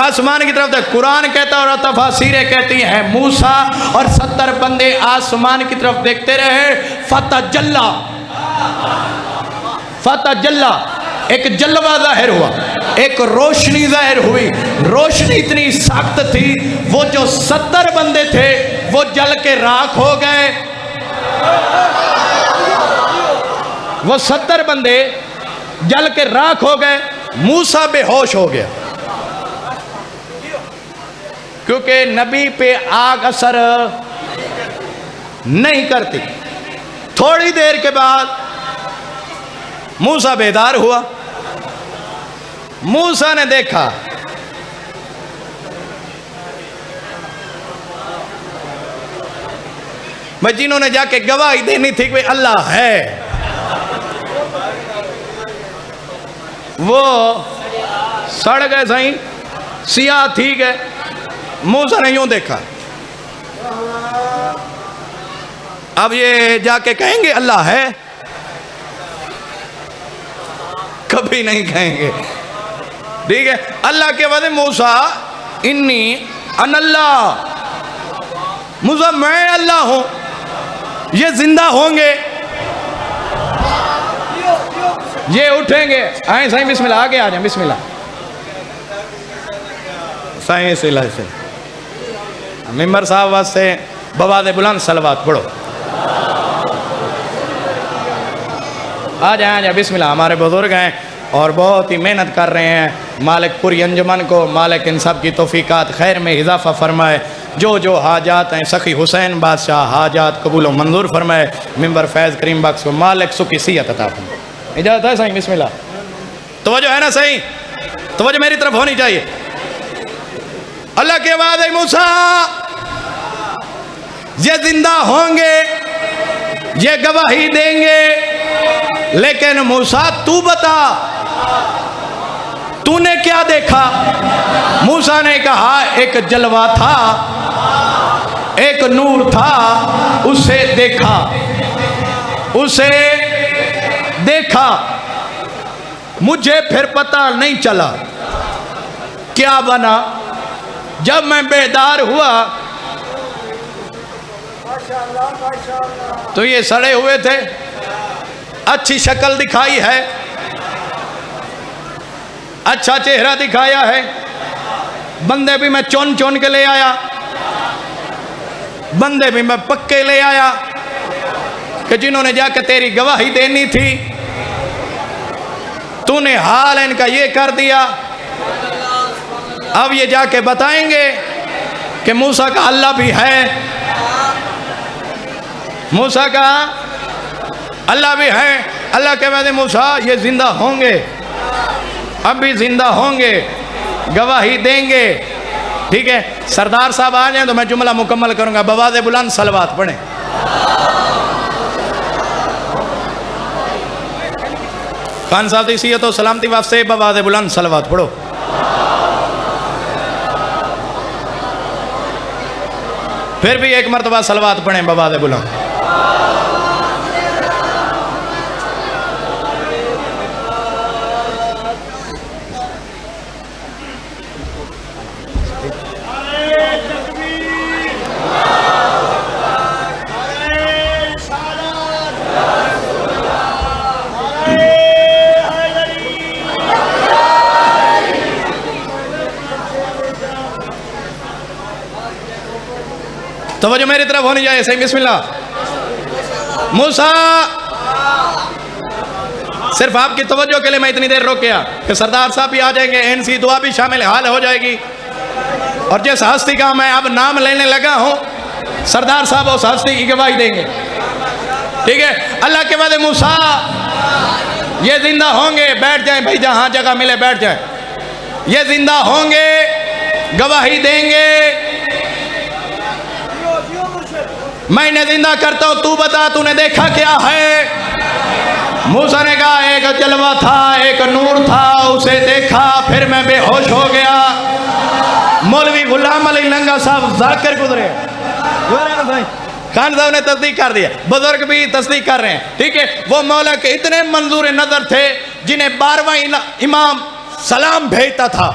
آسمان کی طرف دیکھ. قرآن کہتا اور تفاسیریں کہتی ہیں موسیٰ اور 70 بندے آسمان کی طرف دیکھتے رہے. فتجلی ایک جلوہ ظاہر ہوا. ایک روشنی ظاہر ہوئی. روشنی اتنی سخت تھی وہ جو 70 بندے تھے وہ جل کے راکھ ہو گئے. وہ 70 بندے جل کے راکھ ہو گئے. موسیٰ بے ہوش ہو گیا کیونکہ نبی پہ آگ اثر نہیں کرتی. تھوڑی دیر کے بعد موسیٰ بیدار ہوا. موسیٰ نے دیکھا میں جنہوں نے جا کے گواہی دینی تھی کہ اللہ ہے وہ سڑ گئے سائیں سیاہ تھی گئے. موسیٰ نے یوں دیکھا. اب یہ جا کے کہیں گے اللہ ہے؟ کبھی نہیں کہیں گے. ٹھیک ہے. اللہ کے وعدے موسیٰ انی ان اللہ. موسیٰ میں اللہ ہوں. یہ زندہ ہوں گے یہ اٹھیں گے. آئیں سائیں بسم اللہ. آگے آ جائیں بسم اللہ. سائیں سے ممبر صاحب واسطے بواد بلند صلوات پڑھو. آ جائیں بسم اللہ. ہمارے بزرگ ہیں اور بہت ہی محنت کر رہے ہیں. مالک پوری انجمن کو مالک ان سب کی توفیقات خیر میں اضافہ فرمائے. جو جو حاجات ہیں سخی حسین بادشاہ حاجات قبول و منظور فرمائے. ممبر فیض کریم بخش کو مالک سکھی صحت عطا فرمائے. اجازت ہے صحیح بسم اللہ. توجہ ہے نا صحیح. توجہ میری طرف ہونی چاہیے. اللہ کے وعدے موسیٰ یہ زندہ ہوں گے یہ گواہی دیں گے لیکن موسیٰ تو بتا تو نے کیا دیکھا. موسیٰ نے کہا ایک جلوہ تھا ایک نور تھا اسے دیکھا. اسے دیکھا، مجھے پھر پتہ نہیں چلا کیا بنا۔ جب میں بیدار ہوا تو یہ سڑے ہوئے تھے، اچھی شکل دکھائی ہے، اچھا چہرہ دکھایا ہے، بندے بھی میں چون چون کے لے آیا، بندے بھی میں پکے لے آیا کہ جنہوں نے جا کے تیری گواہی دینی تھی، تو نے حال ان کا یہ کر دیا۔ اب یہ جا کے بتائیں گے کہ موسیٰ کا اللہ بھی ہے، موسیٰ کا اللہ بھی ہے۔ اللہ کے وعدے موسیٰ یہ زندہ ہوں گے، اب بھی زندہ ہوں گے، گواہی دیں گے، ٹھیک ہے۔ سردار صاحب آ جائیں تو میں جملہ مکمل کروں گا، بآواز بلند صلوات پڑھیں۔ خان صاحب دی صحت و سلامتی واسطے بآواز بلند صلوات پڑھو۔ پھر بھی ایک مرتبہ صلوات پڑھیں بآواز بلند۔ توجہ میری طرف ہونی جائے، صحیح، بسم اللہ۔ موسیٰ، صرف آپ کی توجہ کے لئے میں اتنی دیر روک گیا کہ سردار صاحب بھی آ جائیں گے، انسی دعا بھی شامل حال ہو جائے گی، اور جس ہستی کا میں اب نام لینے لگا ہوں سردار صاحب اس ہستی کی گواہی دیں گے، ٹھیک ہے۔ اللہ کے وعدے موسیٰ یہ زندہ ہوں گے، بیٹھ جائیں بھائی، جہاں جگہ ملے بیٹھ جائیں، یہ زندہ ہوں گے، گواہی دیں گے، میں انہیں زندہ کرتا ہوں، تو بتا تو نے دیکھا کیا ہے؟ موسیٰ نے کہا ایک جلوہ تھا، ایک نور تھا، اسے دیکھا پھر میں بے ہوش ہو گیا۔ مولوی غلام علی لنگا صاحب ذاکر گزرے، خان صاحب نے تصدیق کر دیا، بزرگ بھی تصدیق کر رہے ہیں، ٹھیک ہے۔ وہ مولا کے اتنے منظور نظر تھے جنہیں 12واں امام سلام بھیجتا تھا،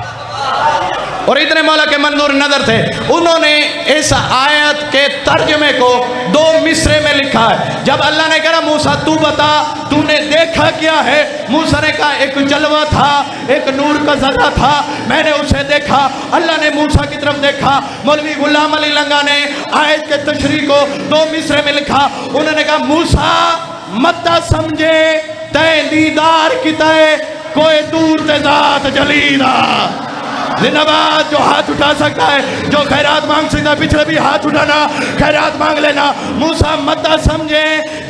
اور اتنے مولا کے منظور نظر تھے، انہوں نے اس آیت کے ترجمے کو 2 مصرے میں لکھا ہے۔ جب اللہ نے کہا موسیٰ تو بتا تو نے دیکھا کیا ہے؟ موسیٰ نے کہا ایک جلوہ تھا، ایک نور کا ذرہ تھا، میں نے اسے دیکھا۔ اللہ نے موسیٰ کی طرف دیکھا۔ مولوی غلام علی لنگا نے آیت کے تشریح کو 2 مصرے میں لکھا، انہوں نے کہا موسیٰ متہ سمجھے تے دیدار کی تے کوئی دور تے ذات جلیدہ۔ زندہ باد جو ہاتھ اٹھا سکتا ہے، جو خیرات مانگ سکتا ہے، پچھلے بھی ہاتھ اٹھانا، خیرات مانگ لینا۔ موسیٰ متہ سمجھے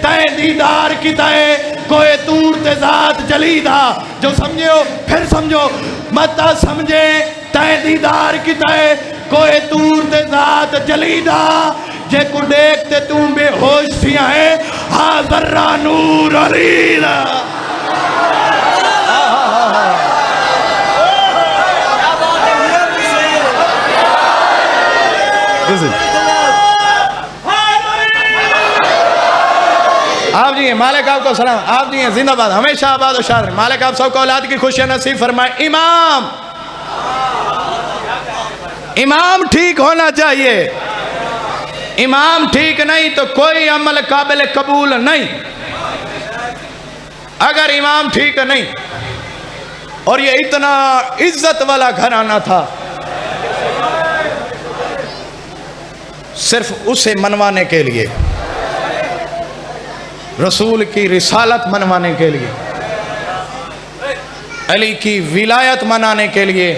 تے دیدار کی تے کوئی دور تے ذات جلیدہ۔ جو سمجھے ہو پھر سمجھو، متہ سمجھے تے دیدار کی تے کوئی دور تے ذات جلیدہ۔ جے کو دیکھتے تم بے ہوش تھی ہیں، ہاں ذرہ نور علیدہ۔ آپ جی ہیں، مالک آپ کو سلام، آپ جی ہیں، زندہ باد، ہمیشہ آباد و شاد رہیں۔ مالک آپ سب کو اولاد کی خوشیاں نصیب فرمائے۔ امام ٹھیک ہونا چاہیے، امام ٹھیک نہیں تو کوئی عمل قابل قبول نہیں۔ اگر امام ٹھیک نہیں، اور یہ اتنا عزت والا گھرانہ تھا، صرف اسے منوانے کے لیے، رسول کی رسالت منوانے کے لیے، علی کی ولایت منانے کے لیے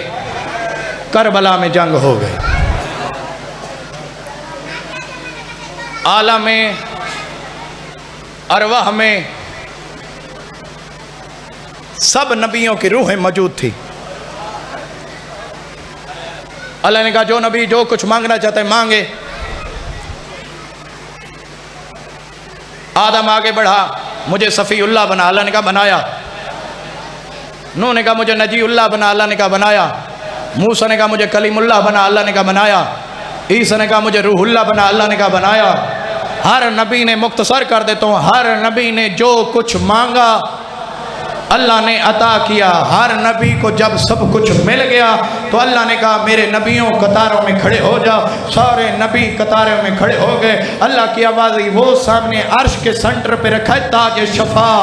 کربلا میں جنگ ہو گئی۔ عالم ارواح میں سب نبیوں کی روحیں موجود تھی۔ اللہ نے کہا جو نبی جو کچھ مانگنا چاہتے ہیں مانگے۔ آدم آگے بڑھا، مجھے صفی اللہ بنا، اللہ نے کہا بنایا۔ نوح نے کہا مجھے نجی اللہ بنا، اللہ نے کہا بنایا۔ موسیٰ نے کہا مجھے کلیم اللہ بنا، اللہ نے کہا بنایا۔ عیسیٰ نے کہا مجھے روح اللہ بنا، اللہ نے کہا بنایا۔ ہر نبی نے مختصر کر دیتا ہوں، ہر نبی نے جو کچھ مانگا اللہ نے عطا کیا۔ ہر نبی کو جب سب کچھ مل گیا تو اللہ نے کہا میرے نبیوں قطاروں میں کھڑے ہو جاؤ۔ سارے نبی قطاروں میں کھڑے ہو گئے۔ اللہ کی آواز آئی، وہ سامنے عرش کے سنٹر پہ رکھا ہے تاج شفا،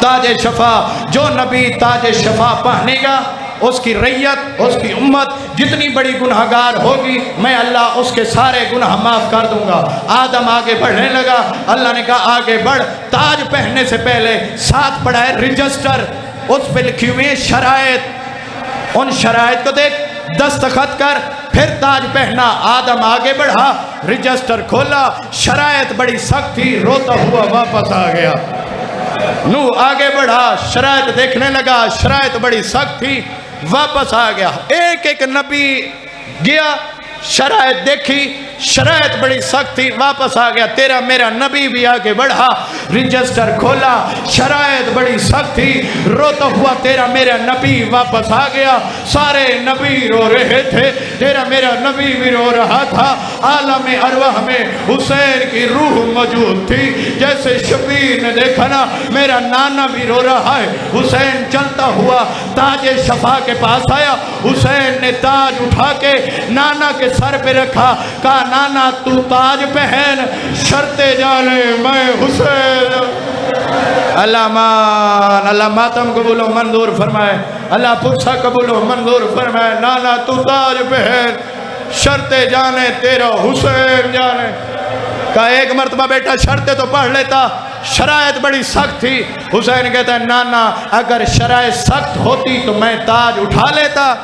تاج شفا۔ جو نبی تاج شفا پہنے گا اس کی ریت، اس کی امت جتنی بڑی گناہگار ہوگی میں اللہ اس کے سارے گناہ معاف کر دوں گا۔ آدم آگے بڑھنے لگا، اللہ نے کہا آگے بڑھ۔ تاج پہننے سے پہلے ساتھ پڑھا ہے رجسٹر، اس پہ لکھی ہوئی ہیں شرائط، ان شرائط کو دیکھ، دستخط کر، پھر تاج پہنا۔ آدم آگے بڑھا، رجسٹر کھولا، شرائط بڑی سخت تھی، روتا ہوا واپس آ گیا۔ نوح آگے بڑھا، شرائط دیکھنے لگا، شرائط بڑی سخت تھی، واپس آ گیا۔ ایک ایک نبی گیا، شرائط دیکھی، شرائط بڑی سخت تھی، واپس آ گیا۔ تیرا میرا نبی بھی آگے بڑھا، رجسٹر کھولا، شرائط بڑی سخت تھی، روتا ہوا تیرا میرا نبی واپس آ گیا۔ سارے نبی رو رہے تھے، تیرا میرا نبی بھی رو رہا تھا۔ عالم ارواح میں حسین کی روح موجود تھی۔ جیسے شبیر نے دیکھا نا میرا نانا بھی رو رہا ہے، حسین چلتا ہوا تاج شفا کے پاس آیا۔ حسین نے تاج اٹھا کے نانا کے سر پہ رکھا، کہا نانا تو تاج پہن، شرط جانے میں حسین۔ اللہ مان، اللہ ماتم قبول و منظور فرمائے، اللہ پرسہ قبول و منظور فرمائے۔ نانا تو تاج پہن، شرط جانے تیرا حسین جانے۔ کہا ایک مرتبہ بیٹا شرطیں تو پڑھ لیتا، شرائط بڑی سخت تھی۔ حسین کہتا ہے نانا اگر شرائط سخت ہوتی تو میں تاج اٹھا لیتا۔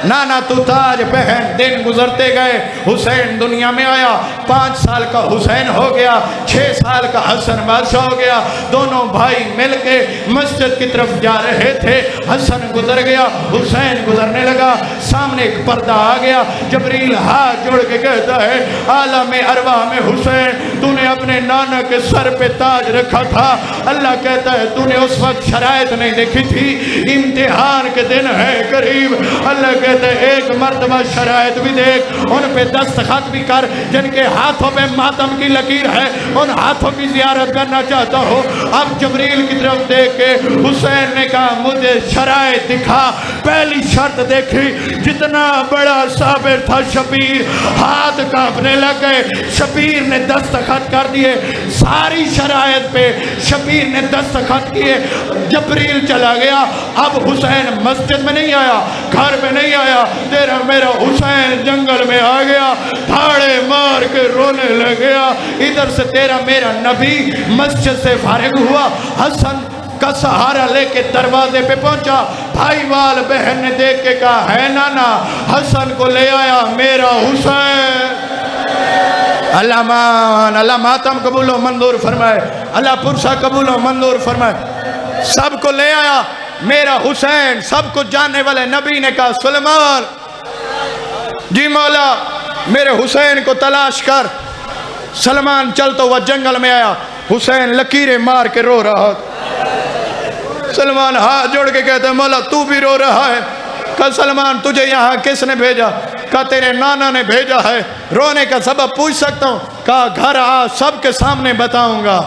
نانا تو تاج پہن۔ دن گزرتے گئے، حسین دنیا میں آیا، 5 سال کا حسین ہو گیا، 6 سال کا حسن بادشاہ ہو گیا۔ دونوں بھائی مل کے مسجد کی طرف جا رہے تھے، حسن گزر گیا، حسین گزرنے لگا، سامنے ایک پردہ آ گیا۔ جبریل ہاتھ جوڑ کے کہتا ہے عالم ارواح میں حسین تو نے اپنے نانا کے سر پہ تاج رکھا تھا۔ اللہ کہتا ہے تو نے اس وقت شرائط نہیں دیکھی تھی، امتحان کے دن ہے قریب۔ اللہ کہتے ایک مرتبہ شرائط بھی دیکھ، ان پہ دستخط بھی کر، جن کے ہاتھوں پہ ماتم کی لکیر ہے ان ہاتھوں کی زیارت کرنا چاہتا ہو۔ اب جبریل کی طرف دیکھ کے حسین نے کہا مجھے شرائط دکھا۔ پہلی شرط دیکھی، جتنا بڑا صابر تھا شبیر، ہاتھ کانپنے لگے۔ شبیر نے دستخط کر دیے، ساری شرائط پہ شبیر نے دستخط کیے۔ جبریل چلا گیا۔ اب حسین مسجد میں نہیں آیا، گھر میں نہیں آیا، تیرا میرا حسین جنگل میں آ گیا، تھاڑے مار کے رونے لگ گیا۔ ادھر سے تیرا میرا نبی مسجد سے فارغ ہوا، حسن کا سہارا لے کے دروازے پہ پہنچا۔ بھائی وال بہن نے دیکھ کے کہا ہے نانا حسن کو لے آیا میرا حسین۔ اللہ مان، اللہ ماتم قبول و منظور فرمائے، اللہ پرسہ قبول و منظور فرمائے۔ سب کو لے آیا میرا حسین۔ سب کو جاننے والے نبی نے کہا سلیمان جی مولا میرے حسین کو تلاش کر۔ سلمان چلتا ہوا جنگل میں آیا، حسین لکیریں مار کے رو رہا۔ سلمان ہاتھ جوڑ کے کہتا ہے مولا تو بھی رو رہا ہے۔ کہا سلمان تجھے یہاں کس نے بھیجا؟ کہا تیرے نانا نے بھیجا ہے۔ رونے کا سبب پوچھ سکتا ہوں؟ کہا گھر آ، سب کے سامنے بتاؤں گا،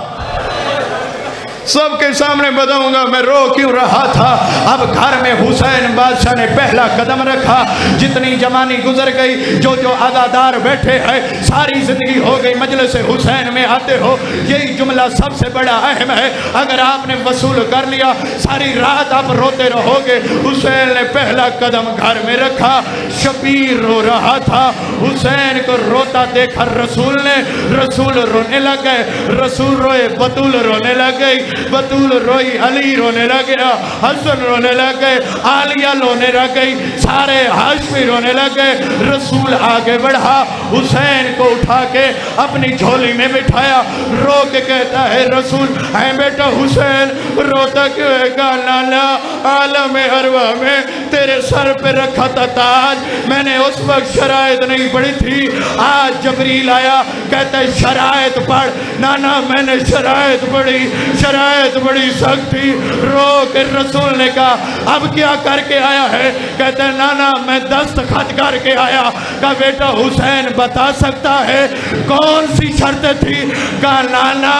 سب کے سامنے بتاؤں گا میں رو کیوں رہا تھا۔ اب گھر میں حسین بادشاہ نے پہلا قدم رکھا۔ جتنی جوانی گزر گئی، جو جو عزادار بیٹھے ہیں، ساری زندگی ہو گئی مجلس حسین میں آتے ہو۔ یہی جملہ سب سے بڑا اہم ہے، اگر آپ نے وصول کر لیا ساری رات آپ روتے رہو گے۔ حسین نے پہلا قدم گھر میں رکھا، شبیر رو رہا تھا۔ حسین کو روتا دیکھا رسول نے، رسول رونے لگ گئے، رسول روئے، بطول رونے لگ گئی، بطول روئی، علی رونے لگا، حسن رونے لگ گئے، عالیہ رونے لگ گئی، سارے ہاشمی رونے لگ گئے۔ رسول آگے بڑھا، حسین کو اٹھا کے اپنی جھولی میں بٹھایا، رو کے کہتا ہے رسول اے بیٹا حسین روتا کیوں ہے؟ کہا نانا عالم ارواح میں تیرے سر پہ رکھا تھا تاج، میں نے اس وقت شرائط نہیں پڑھی تھی۔ آج جبریل آیا، کہتا ہے شرائط پڑھ۔ نانا میں نے شرائط پڑھی، شرائط بیعت بڑی سخت تھی. رو کے رسول نے کہا اب کیا کر کے آیا ہے؟ کہتے ہیں نانا میں دستخط کر کے آیا. کہا بیٹا حسین بتا سکتا ہے کون سی شرط تھی؟ کہا نانا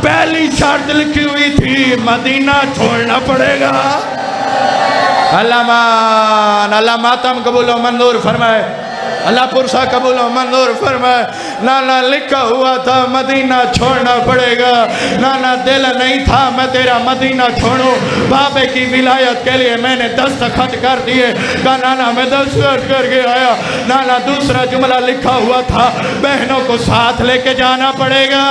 پہلی شرط لکھی ہوئی تھی مدینہ چھوڑنا پڑے گا. اللہ مان، اللہ ماتم قبول و منظور فرمائے، اللہ پرسہ قبول و منظور فرمائے. نانا لکھا ہوا تھا مدینہ چھوڑنا پڑے گا. نانا دل نہیں تھا میں تیرا مدینہ چھوڑوں، بابے کی ولایت کے لیے میں نے دستخط کر دیے. کہا نانا میں دستخط کر کے آیا. نانا دوسرا جملہ لکھا ہوا تھا بہنوں کو ساتھ لے کے جانا پڑے گا.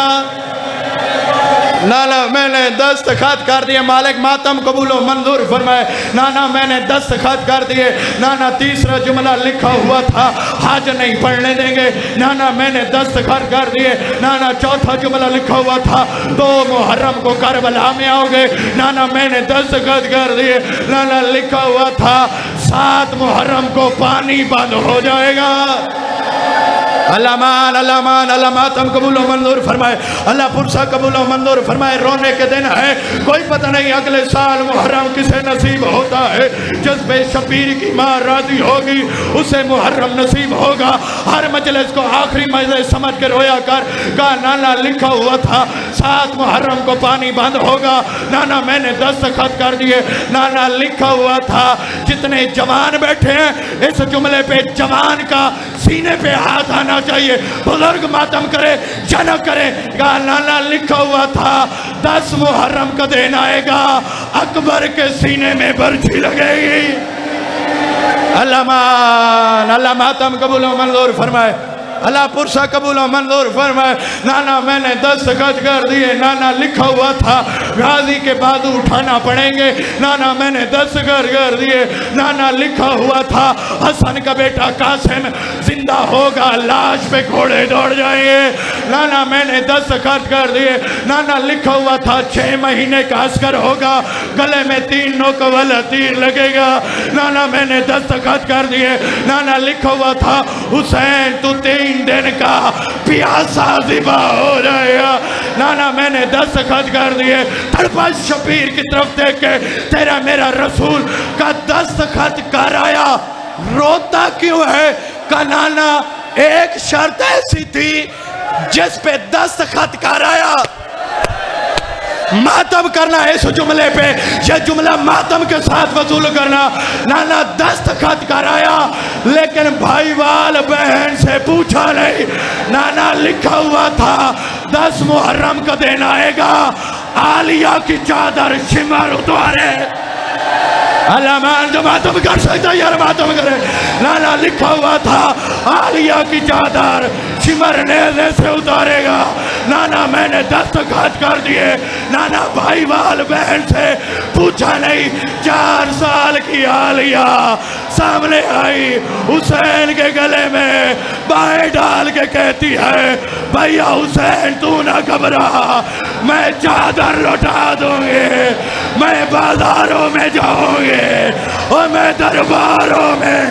نانا میں نے دستخط کر دیے. مالک ماتم قبول و منظور فرمائے. نانا میں نے دستخط کر دیے. نانا تیسرا جملہ لکھا ہوا تھا حج نہیں پڑھنے دیں گے. نانا میں نے دستخط کر دیے. نانا چوتھا جملہ لکھا ہوا تھا 2 محرم کو کربلا میں آؤ گے. نانا میں نے دستخط کر دیے. نانا لکھا ہوا تھا 7 محرم کو پانی بند ہو جائے گا. اللہ مان، اللہ مان، اللہ ماتم قبول و منظور فرمائے، اللہ پرسہ قبول و منظور فرمائے. رونے کے دن ہے، کوئی پتہ نہیں اگلے سال محرم کسے نصیب ہوتا ہے. جس پہ شبیر کی ماں راضی ہوگی اسے محرم نصیب ہوگا. ہر مجلس کو آخری مجلس سمجھ کے رویا کر. کہا نانا لکھا ہوا تھا 7 محرم کو پانی بند ہوگا. نانا میں نے دستخط کر دیے. نانا لکھا ہوا تھا جتنے جوان بیٹھے ہیں اس جملے پہ جوان کا سینے پہ ہاتھ آنا چاہیے. بزرگ ماتم کرے یا نہ کرے. کہا نانا لکھا ہوا تھا 10 محرم کا دن آئے گا اکبر کے سینے میں برچھی لگے گی. اللہ مان، اللہ ماتم قبول و منظور فرمائے، اللہ پرسہ قبول و منظور فرمائے. نانا میں نے دستخط کر دیے. نانا لکھا ہوا تھا غازی کے بازو اٹھانا پڑیں گے. نانا میں نے دستخط کر دیے. نانا لکھا ہوا تھا حسن کا بیٹا قاسم زندہ ہوگا لاش پہ گھوڑے دوڑ جائیں گے. نانا میں نے دستخط کر دیے. نانا لکھا ہوا تھا 6 مہینے کا عسکر ہوگا گلے میں 3 نوک والا تیر لگے گا. نانا میں نے دستخط کر دیے. نانا لکھا ہوا تھا حسین تو 3 دن کا پیاسا ذبح ہو جائے گا. نانا میں نے دستخط کر دیے. تڑپا شبیر کی طرف دیکھ کے تیرا میرا رسول کا دستخط کر آیا روتا کیوں ہے؟ کہ نانا ایک شرط ایسی تھی جس پہ دستخط کر آیا. ماتم کرنا ہے اس جملے پہ، یہ جملہ ماتم کے ساتھ وصول کرنا. نانا دستخط کرایا لیکن بھائی وال بہن سے پوچھا نہیں. نانا لکھا ہوا تھا 10 محرم کا دن آئے گا عالیہ کی چادر شمر اتوارے. اللہ مان جو ماتم کر سکتا ہے یار ماتم کرے. نانا لکھا ہوا تھا عالیہ کی چادر شمر نیزے سے اتارے گا. نانا میں نے دستخط کر دیے. نانا بھائی وال بہن سے پوچھا نہیں. 4 سال کی عالیہ سامنے آئی حسین کے گلے میں بائیں ڈال کے کہتی ہے بھیا حسین تو نہ گھبرا، میں چادر لوٹا دوں گی، میں بازاروں میں جاؤں گی اور میں درباروں میں